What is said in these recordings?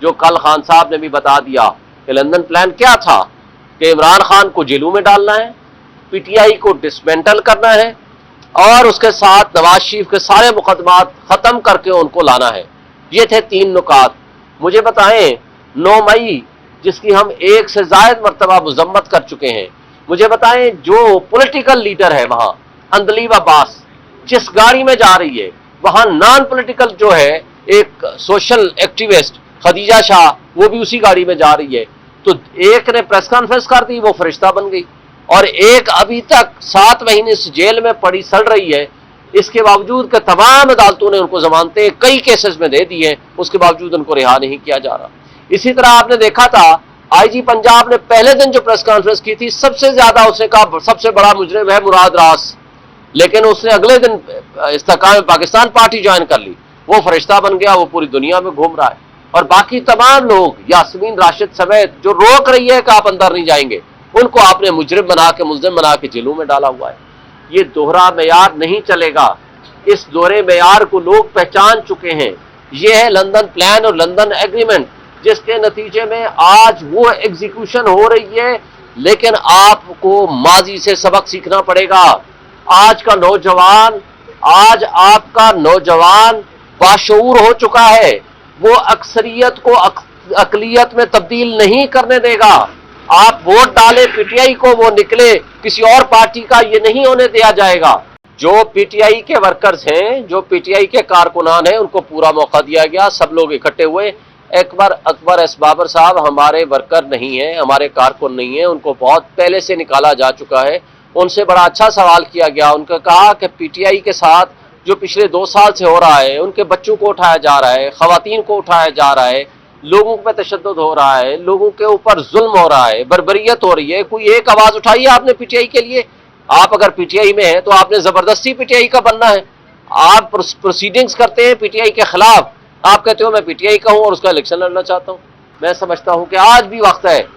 जो कल खान साहब ने भी बता दिया कि लंदन प्लान क्या था कि इमरान खान को जेलों में डालना है, पीटीआई को डिसमेंटल करना है और उसके साथ नवाज शरीफ के सारे मुकदमात खत्म करके उनको लाना है। ये थे 3 नुकात। मुझे बताएं 9 मई जिसकी हम 1 से ज़ायद मरतबा मजम्मत कर चुके हैं, मुझे बताएं जो पॉलिटिकल लीडर है वहां अंदलीब अब्बास जिस गाड़ी में जा रही है, वहां नॉन पॉलिटिकल जो है एक सोशल एक्टिविस्ट खदीजा शाह वो भी उसी गाड़ी में जा रही है। तो एक ने प्रेस कॉन्फ्रेंस कर दी, वो फरिश्ता बन गई, और एक अभी तक 7 महीने से जेल में पड़ी सड़ रही है। इसके बावजूद कि तमाम अदालतों ने उनको जमानतें कई केसेस में दे दी है, उसके बावजूद उनको रिहा नहीं किया जा रहा। इसी तरह आपने देखा था आईजी पंजाब ने पहले दिन जो प्रेस कॉन्फ्रेंस की थी, सबसे ज्यादा उसने कहा सबसे बड़ा मुजरिम है मुराद रास, लेकिन उसने अगले दिन इस्तेकाम पाकिस्तान पार्टी ज्वाइन कर ली, वो फरिश्ता बन गया, वो पूरी दुनिया में घूम रहा है। और बाकी तमाम लोग यास्मीन राशिद समेत जो रोक रही है कि आप अंदर नहीं जाएंगे, उनको आपने मुजरिम बना के मुल्जिम बना के जेलों में डाला हुआ है। ये दोहरा मेयार नहीं चलेगा, इस दोहरे मेयार को लोग पहचान चुके हैं। ये है लंदन प्लान और लंदन एग्रीमेंट, जिसके नतीजे में आज वो एग्जीक्यूशन हो रही है। लेकिन आपको माजी से सबक सीखना पड़ेगा। आज आपका नौजवान बाशऊर हो चुका है, वो अक्सरियत को अकलियत में तब्दील नहीं करने देगा। आप वोट डाले पीटीआई को, वो निकले किसी और पार्टी का, ये नहीं होने दिया जाएगा। जो पीटीआई के वर्कर्स हैं, जो पीटीआई के कारकुनान हैं, उनको पूरा मौका दिया गया, सब लोग इकट्ठे हुए। अकबर एस बाबर साहब हमारे वर्कर नहीं हैं, हमारे कारकुन नहीं हैं, उनको बहुत पहले से निकाला जा चुका है। उनसे बड़ा अच्छा सवाल किया गया, उनका कहा कि पीटीआई के साथ जो पिछले 2 साल से हो रहा है, उनके बच्चों को उठाया जा रहा है, खवातीन को उठाया जा रहा है, लोगों पे तशद्दुद हो रहा है, लोगों के ऊपर जुल्म हो रहा है, बर्बरियत हो रही है, कोई एक आवाज उठाई है आपने पीटीआई के लिए? आप अगर पीटीआई में हैं तो आपने जबरदस्ती पीटीआई का बनना है। आप प्रोसीडिंग्स करते हैं पीटीआई के खिलाफ, आप कहते हो मैं पीटीआई का हूं और उसका इलेक्शन लड़ना चाहता हूं। मैं समझता हूं कि आज भी वक्त है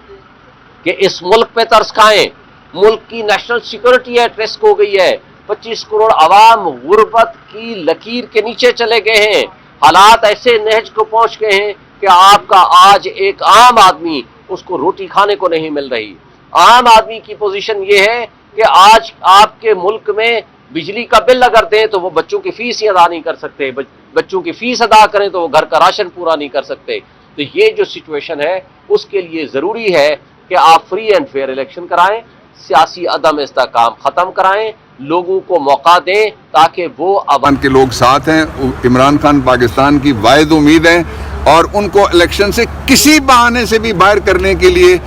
कि इस मुल्क पे तरस खाएं। मुल्क की नेशनल सिक्योरिटी एट रिस्क हो गई है, 25 करोड़ आवाम गुर्बत की लकीर के नीचे चले गए हैं, हालात ऐसे नहज को पहुंच गए हैं कि आपका आज एक आम आदमी उसको रोटी खाने को नहीं मिल रही। आम आदमी की पोजीशन ये है कि आज आपके मुल्क में बिजली का बिल अगर दें तो वो बच्चों की फीस ही अदा नहीं कर सकते, बच्चों की फीस अदा करें तो वो घर का राशन पूरा नहीं कर सकते। तो ये जो सिचुएशन है उसके लिए ज़रूरी है कि आप फ्री एंड फेयर इलेक्शन कराएं, सियासी अदम इस्तेकाम ख़त्म कराएं, लोगों को मौका दें ताकि वो अवाम के लोग साथ हैं। इमरान खान पाकिस्तान की वाहिद उम्मीद है और उनको इलेक्शन से किसी बहाने से भी बाहर करने के लिए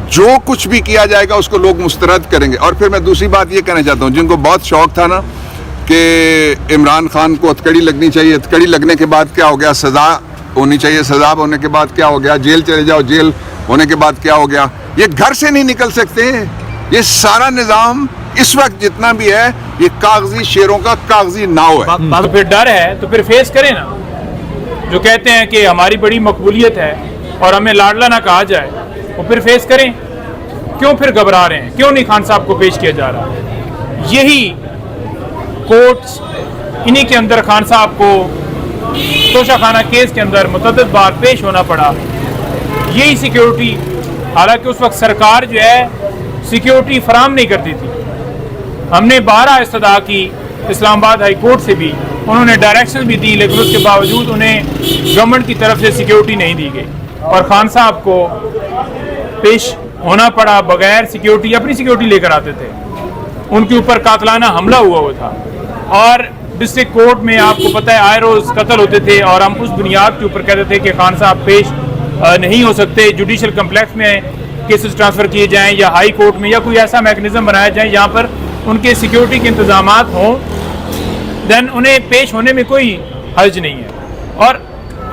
जो कुछ भी किया जाएगा उसको लोग मुस्तरद करेंगे। और फिर मैं दूसरी बात ये कहना चाहता हूँ, जिनको बहुत शौक था ना कि इमरान खान को हथकड़ी लगनी चाहिए, हथकड़ी लगने के बाद क्या हो गया, सज़ा होनी चाहिए, सज़ा होने के बाद क्या हो गया, जेल चले जाओ, जेल होने के बाद क्या हो गया, ये घर से नहीं निकल सकते। ये सारा निज़ाम इस वक्त जितना भी है ये कागजी शेरों का कागजी नाव है। तो फिर डर है तो फिर फेस करें ना। जो कहते हैं कि हमारी बड़ी मकबूलियत है और हमें लाडला ना कहा जाए, वो फिर फेस करें। क्यों फिर घबरा रहे हैं? क्यों नहीं खान साहब को पेश किया जा रहा? यही कोर्ट्स, इन्हीं के अंदर खान साहब को तोशाखाना केस के अंदर मुतअद्दिद बार पेश होना पड़ा। यही सिक्योरिटी, हालांकि उस वक्त सरकार जो है सिक्योरिटी फराम नहीं करती थी। हमने 12 इस्तदा की इस्लामाबाद हाई कोर्ट से भी, उन्होंने डायरेक्शन भी दी, लेकिन उसके बावजूद उन्हें गवर्नमेंट की तरफ से सिक्योरिटी नहीं दी गई और खान साहब को पेश होना पड़ा बगैर सिक्योरिटी। अपनी सिक्योरिटी लेकर आते थे, उनके ऊपर कातलाना हमला हुआ था। और डिस्ट्रिक्ट कोर्ट में आपको पता है आए रोज़ कत्ल होते थे और हम उस बुनियाद के ऊपर कहते थे कि खान साहब पेश नहीं हो सकते। जुडिशल कम्प्लेक्स में केसेस ट्रांसफ़र किए जाएँ या हाई कोर्ट में, या कोई ऐसा मैकेनिज़्म बनाया जाए जहाँ पर उनके सिक्योरिटी के इंतजामात हों, देन उन्हें पेश होने में कोई हर्ज नहीं है। और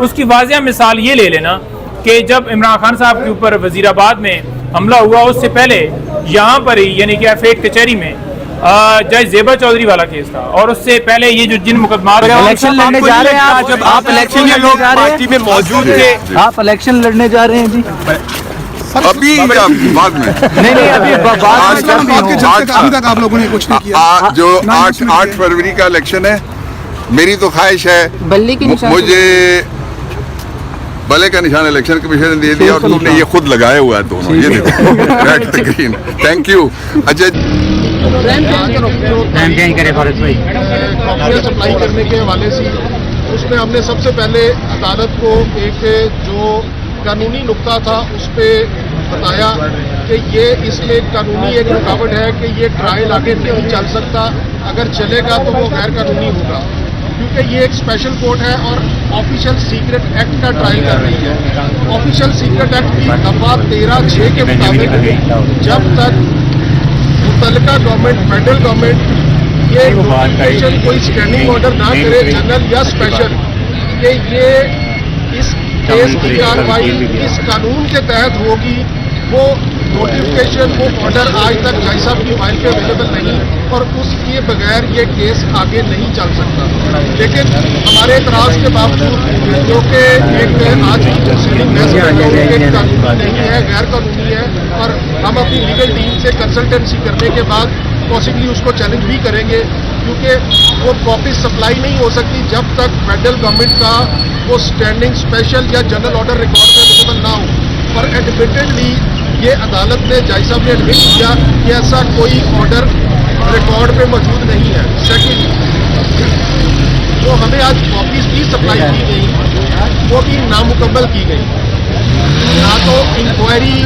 उसकी वाज़िया मिसाल ये ले लेना कि जब इमरान खान साहब के ऊपर वज़ीराबाद में हमला हुआ, उससे पहले यहाँ पर ही यानी कि F8 कचहरी में जज ज़ेबा चौधरी वाला केस था, और उससे पहले ये जो जिन मुकदमात इलेक्शन लड़ने जा रहे हैं, जब आप इलेक्शन में लोग पार्टी में मौजूद थे, आप इलेक्शन लड़ने जा रहे हैं जी? अभी बाद में नहीं अभी तक आप लोगों ने कुछ नहीं किया। जो 8 फरवरी का इलेक्शन है, मेरी तो ख्वाहिश है, भले का निशान इलेक्शन कमीशन ने दे दिया और तुमने ये खुद लगाया हुआ है दोनों, ये देखो read the green. Thank you. अच्छा, कॉपी सप्लाई करने के हवाले से उसमें हमने सबसे पहले अदालत को एक जो कानूनी नुक्ता था उस पर बताया कि ये इसमें कानूनी एक रुकावट है कि ये ट्रायल आगे नहीं चल सकता, अगर चलेगा तो वो गैर कानूनी होगा, क्योंकि ये एक स्पेशल कोर्ट है और ऑफिशियल सीक्रेट एक्ट का ट्रायल कर रही है। ऑफिशियल सीक्रेट एक्ट की दफा 13(6) के मुताबिक जब तक मुतल्लिका गवर्नमेंट, फेडरल गवर्नमेंट ये नोटिफिकेशन कोई स्टैंडिंग ऑर्डर ना करे, जनरल या स्पेशल, कि ये इस केस की कार्रवाई इस कानून के तहत होगी, वो नोटिफिकेशन, वो ऑर्डर आज तक जज साहब की फाइल पे अवेलेबल नहीं और उसके बगैर ये केस आगे नहीं चल सकता। लेकिन हमारे इतराज़ के बावजूद जो कि एक आज की प्रोसीडिंग कानूनी नहीं है, गैर कानूनी है, और हम अपनी लीगल टीम से कंसल्टेंसी करने के बाद पॉसिबली उसको चैलेंज भी करेंगे, क्योंकि वो कॉपी सप्लाई नहीं हो सकती जब तक फेडरल गवर्नमेंट का वो स्टैंडिंग स्पेशल या जनरल ऑर्डर रिकॉर्ड में अवेलेबल ना हो। और एडमिटेडली ये अदालत ने, जज साहब ने एडमिट किया कि ऐसा कोई ऑर्डर रिकॉर्ड पे मौजूद नहीं है। सेकेंड, जो हमें आज कॉपीज भी सप्लाई की गई वो भी नामुकम्मल की गई, ना तो इंक्वायरी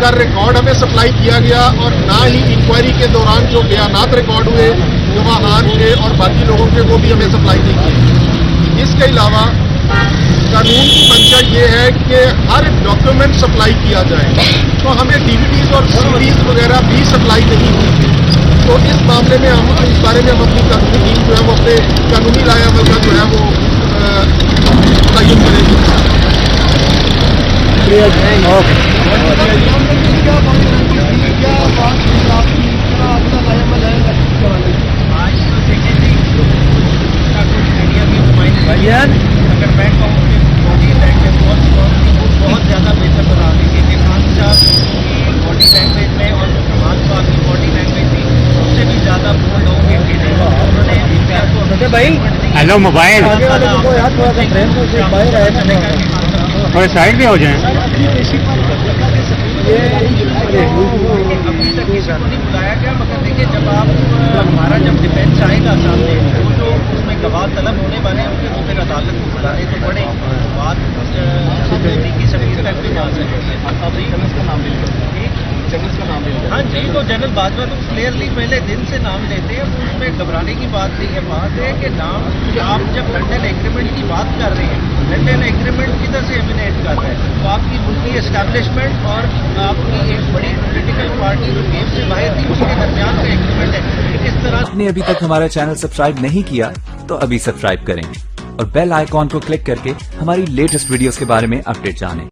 का रिकॉर्ड हमें सप्लाई किया गया और ना ही इंक्वायरी के दौरान जो बयानात रिकॉर्ड हुए गवाहान के और बाकी लोगों के वो भी हमें सप्लाई नहीं किए। इसके अलावा कानून की मंशा ये है कि हर डॉक्यूमेंट सप्लाई किया जाए, तो हमें डीवीडीज और सीडीज वगैरह भी सप्लाई नहीं की। तो इस मामले में हम इस बारे में हम अपनी कानूनी टीम जो है वो अपने कानूनी राय अमल का जो है वो तयन करेगी। अगर मैं कहूँ कि बॉडी लैंग्वेज बहुत ज़्यादा बेहतर बना दी कि खान साहब की बॉडी लैंग्वेज में और प्रभात साहब की बॉडी लैंग्वेज भी उससे भी ज़्यादा बोल्ड होंगे कि उन्होंने भाई हेलो मोबाइल और साइड में हो जाए। अभी तक किसी को नहीं बुलाया गया, मगर देखिए जब आप हमारा जब डिफेंस आएगा सामने तो जो उसमें गवाह तलब होने वाले होंगे तो फिर अदालत को बुलाने तो पड़े। बात की सभी तक भी जा सकती है। अभी का नाम हाँ जी, तो जनरल बाजवा तो क्लियरली पहले दिन से नाम लेते हैं, उसमें घबराने की बात नहीं है। बात है कि नाम आप जब लंदन एग्रीमेंट की बात कर रहे हैं, लंदन एग्रीमेंट किधर से एमिनेट कर रहे हैं, तो आपकी मुल्की एस्टैब्लिशमेंट और आपकी एक बड़ी पॉलिटिकल पार्टी जो गेम से बाहर थी उसके दरमियान का एग्रीमेंट है। किस तरह आपने अभी तक हमारा चैनल सब्सक्राइब नहीं किया तो अभी सब्सक्राइब करें और बेल आइकॉन को क्लिक करके हमारी लेटेस्ट वीडियोस के बारे में अपडेट जानें।